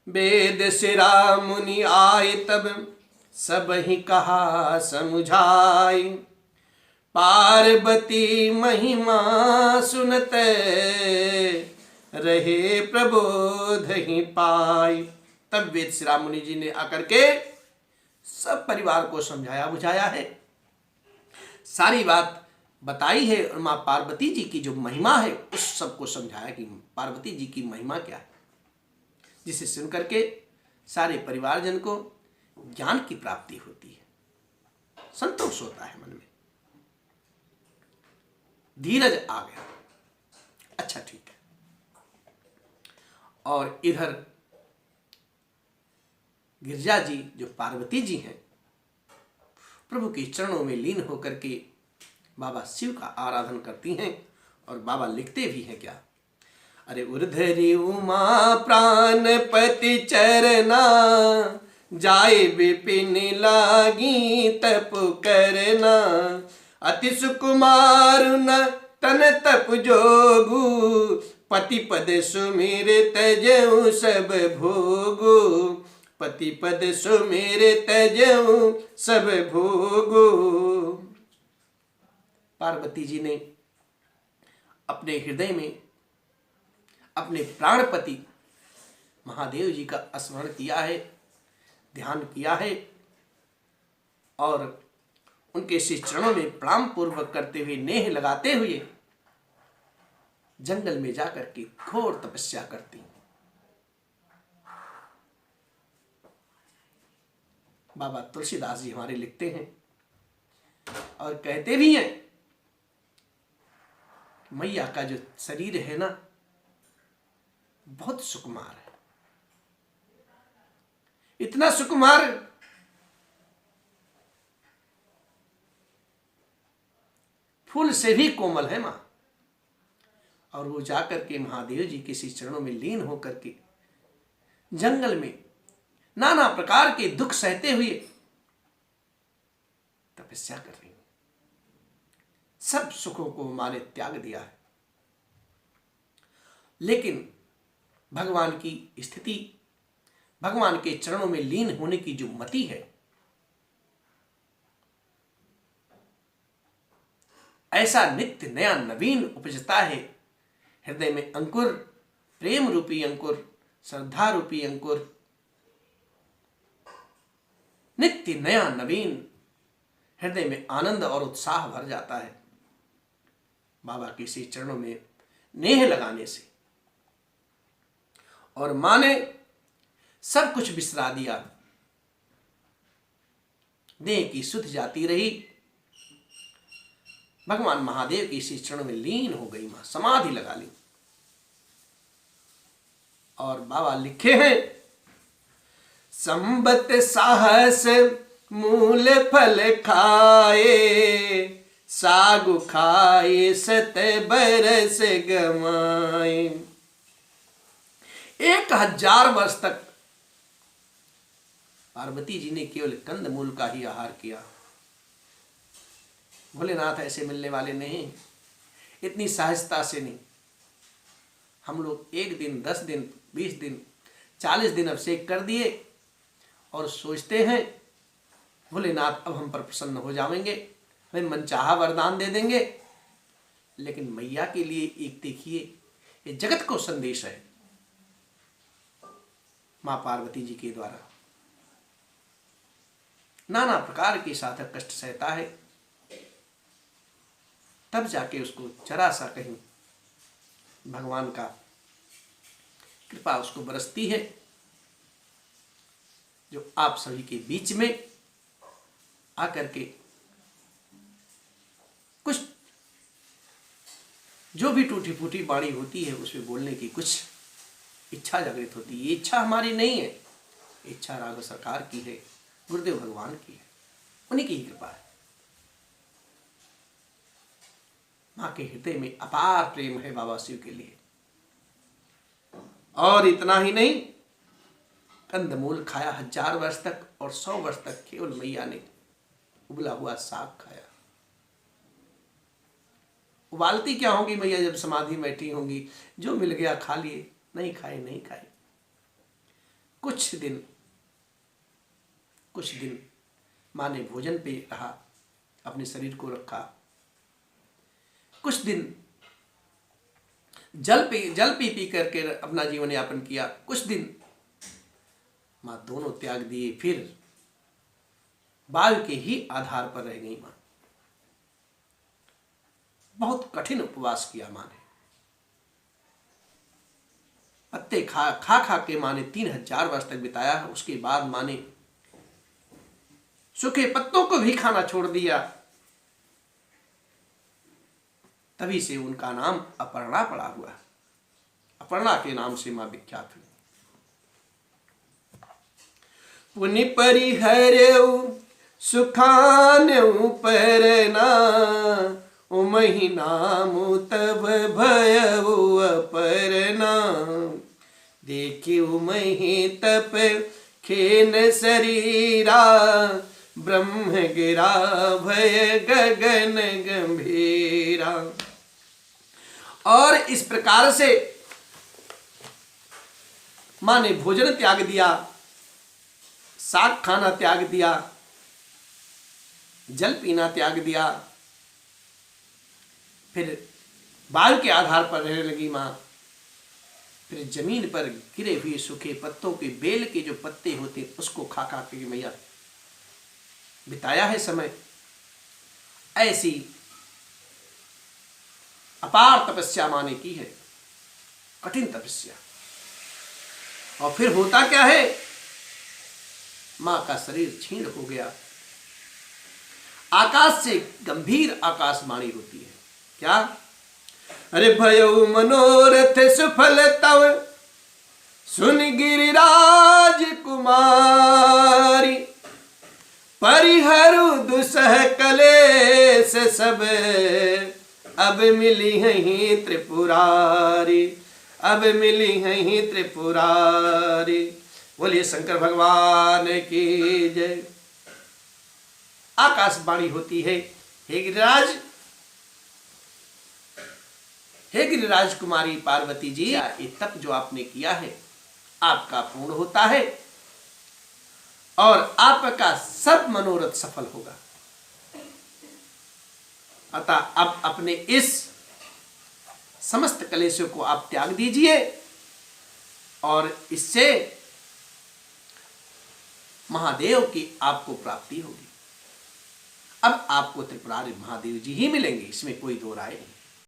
वेद सिरा मुनि आए तब सब ही कहा समुझाई। पार्वती महिमा सुनत रहे प्रबोध ही पाई। तब वेद सिरा मुनि जी ने आकर के सब परिवार को समझाया बुझाया है, सारी बात बताई है और माँ पार्वती जी की जो महिमा है उस सबको समझाया कि पार्वती जी की महिमा क्या है, जिसे सुन करके सारे परिवारजन को ज्ञान की प्राप्ति होती है, संतोष होता है मन में, धीरज आ गया। अच्छा ठीक है। और इधर गिरिजा जी जो पार्वती जी हैं, प्रभु के चरणों में लीन होकर के बाबा शिव का आराधन करती हैं। और बाबा लिखते भी हैं क्या, अरे उर्धरी उमा प्राणपति चरना, जाए विपिन लागी तप करना। अति सुकुमार न तन तप जोगु, पति पद सुमिर तजऊ सब भोगु। पति पद सुमिर तजऊ सब भोगु। पार्वती जी ने अपने हृदय में अपने प्राणपति महादेव जी का स्मरण किया है, ध्यान किया है और उनके श्री चरणों में प्रणाम पूर्वक करते हुए, नेह लगाते हुए जंगल में जाकर के घोर तपस्या करती। बाबा तुलसीदास जी हमारे लिखते हैं और कहते भी हैं, मैया का जो शरीर है ना बहुत सुकुमार है, इतना सुकुमार फूल से भी कोमल है मां। और वो जाकर के महादेव जी के श्री चरणों में लीन होकर के जंगल में नाना प्रकार के दुख सहते हुए तपस्या कर रही, सब सुखों को मां ने त्याग दिया है। लेकिन भगवान की स्थिति, भगवान के चरणों में लीन होने की जो मति है, ऐसा नित्य नया नवीन उपजता है हृदय में अंकुर, प्रेम रूपी अंकुर, श्रद्धा रूपी अंकुर, नित्य नया नवीन हृदय में आनंद और उत्साह भर जाता है बाबा के श्री चरणों में नेह लगाने से। और मां ने सब कुछ बिसरा दिया, देह की सुध जाती रही, भगवान महादेव के श्री चरणों में लीन हो गई मां, समाधि लगा ली। और बाबा लिखे हैं, संबत साहस मूल फल खाए, सागु खाए सत बरस गमाए। 1000 वर्ष तक पार्वती जी ने केवल कंद मूल का ही आहार किया। भोलेनाथ ऐसे मिलने वाले नहीं, इतनी सहजता से नहीं। हम लोग 1 दिन, 10 दिन, 20 दिन, 40 दिन अभिषेक कर दिए और सोचते हैं भोलेनाथ अब हम पर प्रसन्न हो जाएंगे, हमें मनचाहा वरदान दे देंगे। लेकिन मैया के लिए एक देखिए, ये जगत को संदेश है मां पार्वती जी के द्वारा। नाना प्रकार के साधक कष्ट सहता है, तब जाके उसको जरा सा कहीं भगवान का कृपा उसको बरसती है, जो आप सभी के बीच में आकर के कुछ जो भी टूटी फूटी बाणी होती है उसमें बोलने की कुछ इच्छा जागृत होती है। ये इच्छा हमारी नहीं है, इच्छा राघव सरकार की है, गुरुदेव भगवान की है, उन्हीं की ही कृपा है। मां के हृदय में अपार प्रेम है बाबा शिव के लिए। और इतना ही नहीं, कंदमूल खाया 1000 वर्ष तक और 100 वर्ष तक केवल मैया ने उबला हुआ साग खाया। उबालती क्या होंगी मैया जब समाधि में बैठी होंगी, जो मिल गया खा लिए, नहीं खाए नहीं खाए। कुछ दिन माँ ने भोजन पे रहा, अपने शरीर को रखा। कुछ दिन जल पी करके अपना जीवन यापन किया। कुछ दिन माँ दोनों त्याग दिए, फिर वायु के ही आधार पर रह गई माँ। बहुत कठिन उपवास किया माँ ने। पत्ते खा के माँ ने 3000 वर्ष तक बिताया। उसके बाद माँ ने सूखे पत्तों को भी खाना छोड़ दिया। तभी से उनका नाम अपर्णा पड़ा हुआ है। अपर्णा के नाम से माँ विख्यात हुई। पुनि परिहर्यउ सुखान्यउ परना, उमहि नामु तब भयउ अपर्णा। देखि उमहि तप खेन शरीरा, ब्रह्म गिरा भय गगन गंभीरा। और इस प्रकार से माँ ने भोजन त्याग दिया, साग खाना त्याग दिया, जल पीना त्याग दिया, फिर वायु के आधार पर रहने लगी माँ। फिर जमीन पर गिरे हुए सूखे पत्तों के, बेल के जो पत्ते होते उसको खा के मैया बिताया है समय। ऐसी अपार तपस्या माँ ने की है, कठिन तपस्या। और फिर होता क्या है, माँ का शरीर क्षीण हो गया। आकाश से गंभीर आकाशवाणी होती है, क्या? अरे भयउ मनोरथ सुफल तव, सुन गिरिराज कुमारी। परिहरु दुसह कलेश सब, अब मिली हैं त्रिपुरारी, अब मिली हैं त्रिपुरारी। बोलिए शंकर भगवान की जय। आकाशवाणी होती है, हे गिरिराज कुमारी पार्वती जी, ये तप जो आपने किया है आपका पूर्ण होता है और आपका सब मनोरथ सफल होगा। अतः अब अपने इस समस्त कलेशों को आप त्याग दीजिए और इससे महादेव की आपको प्राप्ति होगी। अब आपको त्रिपुरारी महादेव जी ही मिलेंगे, इसमें कोई दो राय नहीं।